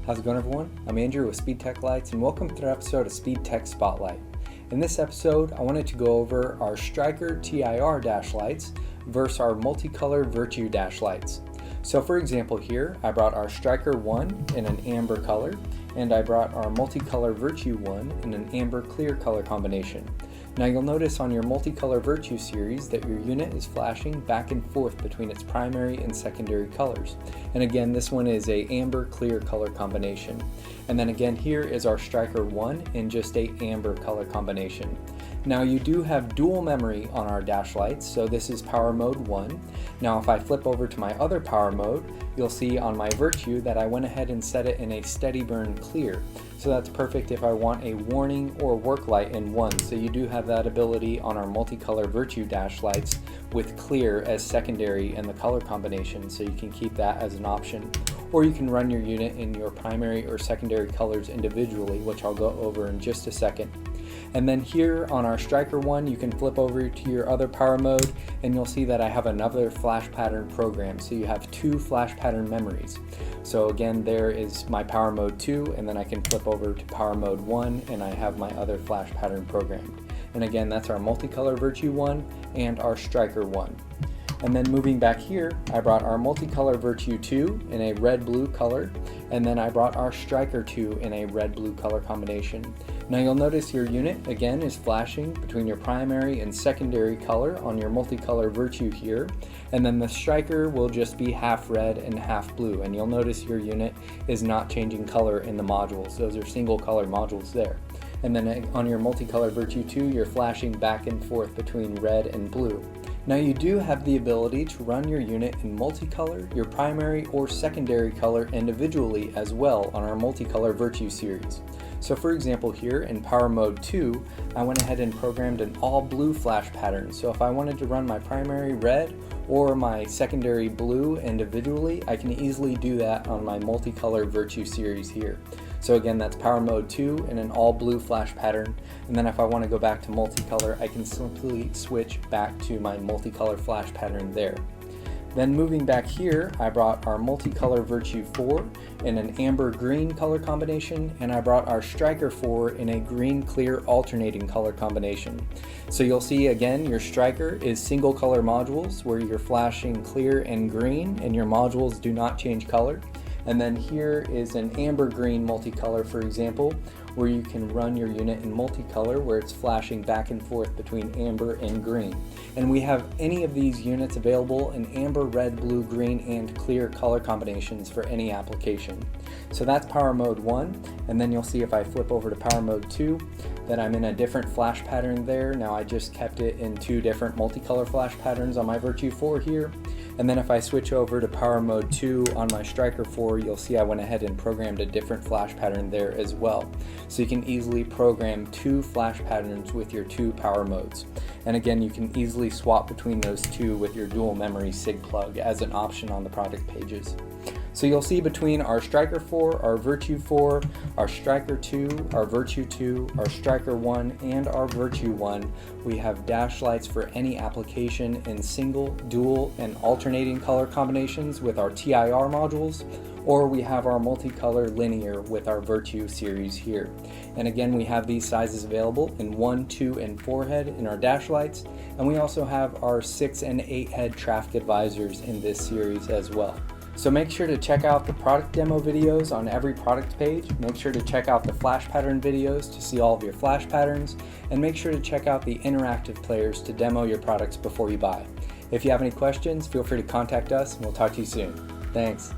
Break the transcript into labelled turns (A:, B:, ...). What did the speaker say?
A: How's it going, everyone? I'm Andrew with SpeedTech Lights, and welcome to another episode of SpeedTech SpotLight. In this episode, I wanted to go over our Striker TIR dash lights versus our MultiColor Virtue dash lights. So for example here, I brought our Striker 1 in an amber color, and I brought our MultiColor Virtue 1 in an amber clear color combination. Now you'll notice on your MultiColor Virtue series that your unit is flashing back and forth between its primary and secondary colors. And again, this one is a amber clear color combination. And then again, here is our Striker 1 in just a amber color combination. Now you do have dual memory on our dash lights, so this is power mode 1. Now if I flip over to my other power mode, you'll see on my Virtue that I went ahead and set it in a steady burn clear. So that's perfect if I want a warning or work light in one. So you do have that ability on our MultiColor Virtue dash lights with clear as secondary in the color combination, so you can keep that as an option. Or you can run your unit in your primary or secondary colors individually, which I'll go over in just a second. And then here on our Striker 1, you can flip over to your other power mode and you'll see that I have another flash pattern program. So you have two flash pattern memories. So again, there is my power mode 2, and then I can flip over to power mode 1 and I have my other flash pattern programmed. And again, that's our MultiColor Virtue 1 and our Striker 1. And then moving back here, I brought our MultiColor Virtue 2 in a red-blue color, and then I brought our Striker 2 in a red-blue color combination. Now you'll notice your unit again is flashing between your primary and secondary color on your MultiColor Virtue here, and then the Striker will just be half red and half blue, and you'll notice your unit is not changing color in the modules. Those are single color modules there. And then on your MultiColor Virtue 2, you're flashing back and forth between red and blue. Now you do have the ability to run your unit in multicolor, your primary or secondary color individually as well on our MultiColor Virtue series. So for example here in power mode 2, I went ahead and programmed an all blue flash pattern. So if I wanted to run my primary red or my secondary blue individually, I can easily do that on my MultiColor Virtue series here. So again, that's power mode 2 in an all blue flash pattern. And then if I want to go back to multicolor, I can simply switch back to my multicolor flash pattern there. Then moving back here, I brought our MultiColor Virtue 4 in an amber green color combination, and I brought our Striker 4 in a green clear alternating color combination. So you'll see again, your Striker is single color modules where you're flashing clear and green and your modules do not change color. And then here is an amber green multicolor, for example, where you can run your unit in multicolor where it's flashing back and forth between amber and green. And we have any of these units available in amber, red, blue, green, and clear color combinations for any application. So that's power mode 1, and then you'll see if I flip over to power mode 2 that I'm in a different flash pattern there. Now I just kept it in two different multicolor flash patterns on my Virtue 4 here. And then if I switch over to power mode 2 on my Striker 4, you'll see I went ahead and programmed a different flash pattern there as well. So you can easily program two flash patterns with your two power modes. And again, you can easily swap between those two with your dual memory SIG plug as an option on the product pages. So you'll see between our Striker 4, our Virtue 4, our Striker 2, our Virtue 2, our Striker 1, and our Virtue 1, we have dash lights for any application in single, dual, and alternating color combinations with our TIR modules, or we have our multicolor linear with our Virtue series here. And again, we have these sizes available in 1, 2, and 4 head in our dash lights, and we also have our 6 and 8 head traffic advisors in this series as well. So make sure to check out the product demo videos on every product page. Make sure to check out the flash pattern videos to see all of your flash patterns, and make sure to check out the interactive players to demo your products before you buy. If you have any questions, feel free to contact us and we'll talk to you soon. Thanks.